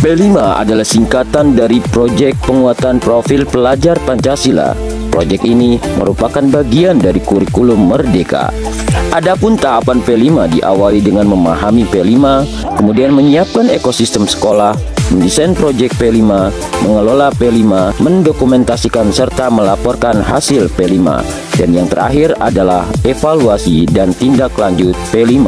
P5 adalah singkatan dari Proyek Penguatan Profil Pelajar Pancasila. Proyek ini merupakan bagian dari kurikulum Merdeka. Adapun tahapan P5 diawali dengan memahami P5, kemudian menyiapkan ekosistem sekolah, mendesain proyek P5, mengelola P5, mendokumentasikan serta melaporkan hasil P5, dan yang terakhir adalah evaluasi dan tindak lanjut P5.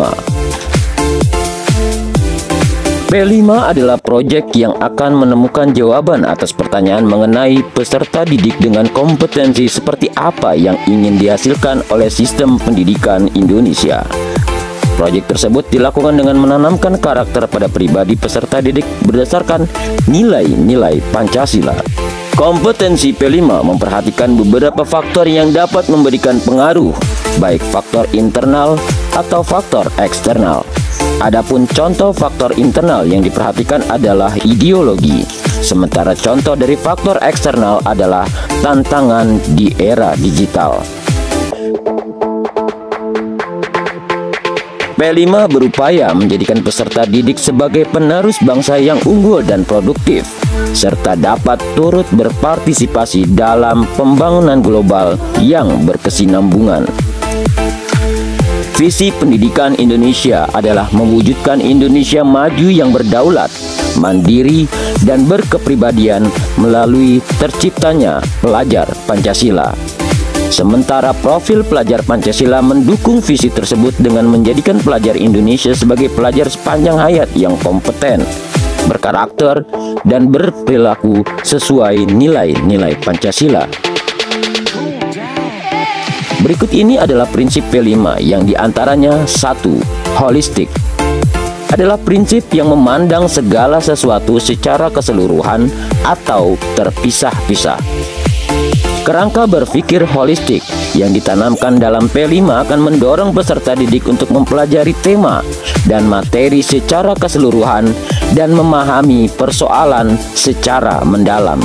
P5 adalah proyek yang akan menemukan jawaban atas pertanyaan mengenai peserta didik dengan kompetensi seperti apa yang ingin dihasilkan oleh sistem pendidikan Indonesia. Proyek tersebut dilakukan dengan menanamkan karakter pada pribadi peserta didik berdasarkan nilai-nilai Pancasila. Kompetensi P5 memperhatikan beberapa faktor yang dapat memberikan pengaruh, baik faktor internal atau faktor eksternal. Adapun contoh faktor internal yang diperhatikan adalah ideologi, sementara contoh dari faktor eksternal adalah tantangan di era digital. P5 berupaya menjadikan peserta didik sebagai penerus bangsa yang unggul dan produktif, serta dapat turut berpartisipasi dalam pembangunan global yang berkesinambungan. Visi pendidikan Indonesia adalah mewujudkan Indonesia maju yang berdaulat, mandiri, dan berkepribadian melalui terciptanya pelajar Pancasila. Sementara profil pelajar Pancasila mendukung visi tersebut dengan menjadikan pelajar Indonesia sebagai pelajar sepanjang hayat yang kompeten, berkarakter, dan berperilaku sesuai nilai-nilai Pancasila. Berikut ini adalah prinsip P5 yang diantaranya 1. Holistik adalah prinsip yang memandang segala sesuatu secara keseluruhan atau terpisah-pisah. Kerangka berpikir holistik yang ditanamkan dalam P5 akan mendorong peserta didik untuk mempelajari tema dan materi secara keseluruhan dan memahami persoalan secara mendalam.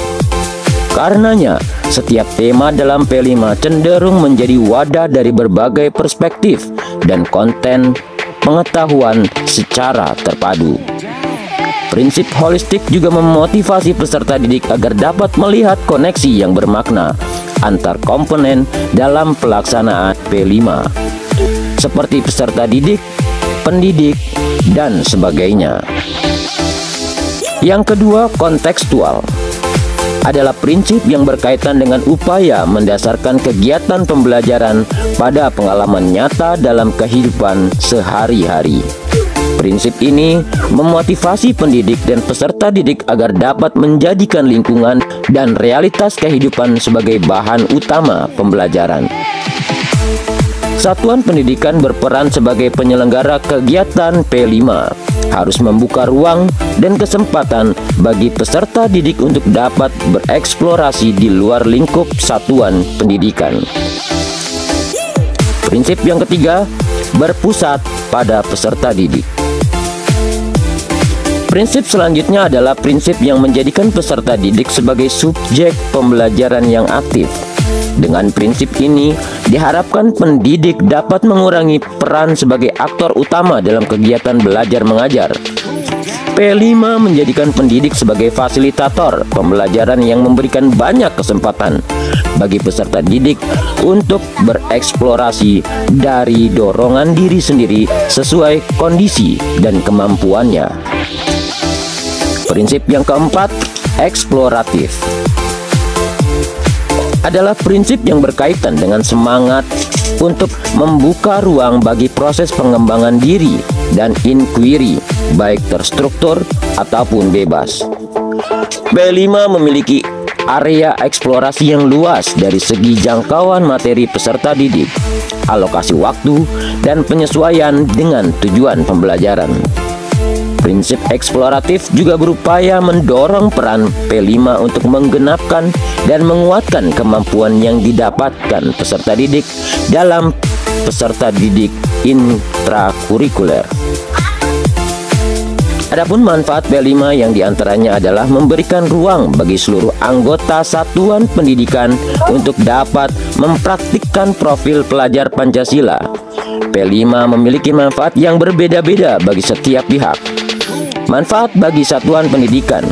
Karenanya, setiap tema dalam P5 cenderung menjadi wadah dari berbagai perspektif dan konten pengetahuan secara terpadu. Prinsip holistik juga memotivasi peserta didik agar dapat melihat koneksi yang bermakna antar komponen dalam pelaksanaan P5, seperti peserta didik, pendidik, dan sebagainya. Yang kedua, kontekstual adalah prinsip yang berkaitan dengan upaya mendasarkan kegiatan pembelajaran pada pengalaman nyata dalam kehidupan sehari-hari. Prinsip ini memotivasi pendidik dan peserta didik agar dapat menjadikan lingkungan dan realitas kehidupan sebagai bahan utama pembelajaran. Satuan pendidikan berperan sebagai penyelenggara kegiatan P5, harus membuka ruang dan kesempatan bagi peserta didik untuk dapat bereksplorasi di luar lingkup satuan pendidikan. Prinsip yang ketiga, berpusat pada peserta didik. Prinsip selanjutnya adalah prinsip yang menjadikan peserta didik sebagai subjek pembelajaran yang aktif. Dengan prinsip ini, diharapkan pendidik dapat mengurangi peran sebagai aktor utama dalam kegiatan belajar mengajar. P5 menjadikan pendidik sebagai fasilitator pembelajaran yang memberikan banyak kesempatan bagi peserta didik untuk bereksplorasi dari dorongan diri sendiri sesuai kondisi dan kemampuannya. Prinsip yang keempat, eksploratif, adalah prinsip yang berkaitan dengan semangat untuk membuka ruang bagi proses pengembangan diri dan inquiry, baik terstruktur ataupun bebas. P5 memiliki area eksplorasi yang luas dari segi jangkauan materi peserta didik, alokasi waktu, dan penyesuaian dengan tujuan pembelajaran. Prinsip eksploratif juga berupaya mendorong peran P5 untuk menggenapkan dan menguatkan kemampuan yang didapatkan peserta didik dalam peserta didik intrakurikuler. Adapun manfaat P5 yang diantaranya adalah memberikan ruang bagi seluruh anggota satuan pendidikan untuk dapat mempraktikkan profil pelajar Pancasila. P5 memiliki manfaat yang berbeda-beda bagi setiap pihak. Manfaat bagi satuan pendidikan: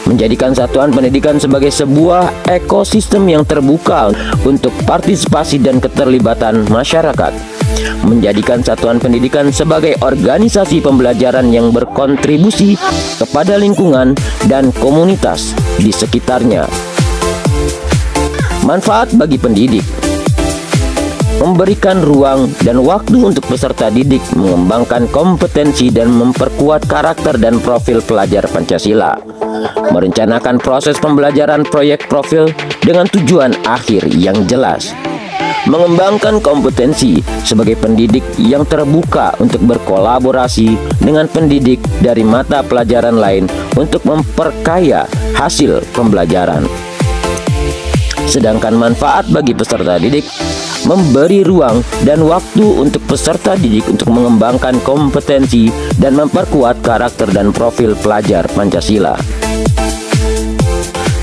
menjadikan satuan pendidikan sebagai sebuah ekosistem yang terbuka untuk partisipasi dan keterlibatan masyarakat. Menjadikan satuan pendidikan sebagai organisasi pembelajaran yang berkontribusi kepada lingkungan dan komunitas di sekitarnya. Manfaat bagi pendidik: memberikan ruang dan waktu untuk peserta didik mengembangkan kompetensi dan memperkuat karakter dan profil pelajar Pancasila. Merencanakan proses pembelajaran proyek profil dengan tujuan akhir yang jelas. Mengembangkan kompetensi sebagai pendidik yang terbuka untuk berkolaborasi dengan pendidik dari mata pelajaran lain untuk memperkaya hasil pembelajaran. Sedangkan manfaat bagi peserta didik: memberi ruang dan waktu untuk peserta didik untuk mengembangkan kompetensi dan memperkuat karakter dan profil pelajar Pancasila.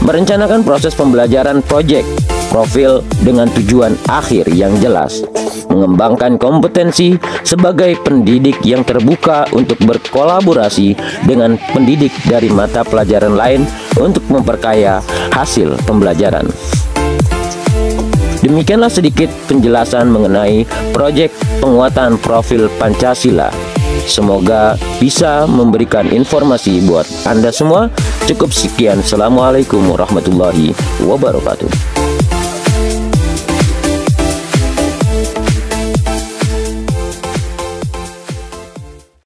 Merencanakan proses pembelajaran proyek profil dengan tujuan akhir yang jelas. Mengembangkan kompetensi sebagai pendidik yang terbuka untuk berkolaborasi dengan pendidik dari mata pelajaran lain untuk memperkaya hasil pembelajaran. Demikianlah sedikit penjelasan mengenai proyek penguatan profil Pancasila. Semoga bisa memberikan informasi buat Anda semua. Cukup sekian. Assalamualaikum warahmatullahi wabarakatuh.